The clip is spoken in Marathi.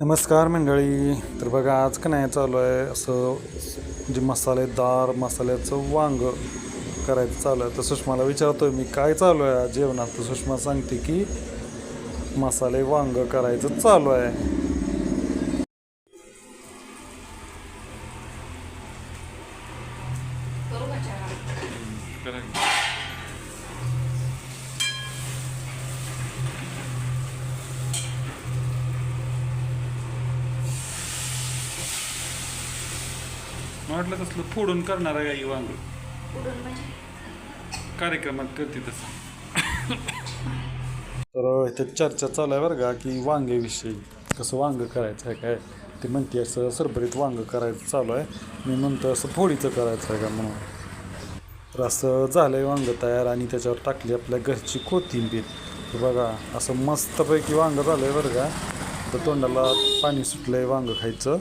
नमस्कार मंडळी. तर बघा आज का नाही चालू आहे असं म्हणजे मसालेदार मसाल्याचं वांग करायचं चालू आहे. तर सुषमाला विचारतोय मी काय चालू आहे आज जेवणात. तर सुषमा सांगते की मसाले वांग करायचं चालू आहे. म्हटलं तसलं फोडून करणार आहे काही वांग उडून म्हणजे कार्यक्रमात करते तसं. तर इथे चर्चा चालू आहे बरं का की वांग्याविषयी कसं वांग करायचं आहे काय. ते म्हणते असं सरभरीत वांग करायचं चालू आहे. मी म्हणतो असं फोडीचं करायचं आहे का म्हणून. तर असं झालं आहे वांग तयार आणि त्याच्यावर टाकली आपल्या घरची कोथिंबीर. तर बघा असं मस्तपैकी वांग झालं आहे बरं का. तर तोंडाला पाणी सुटलं आहे वांग खायचं.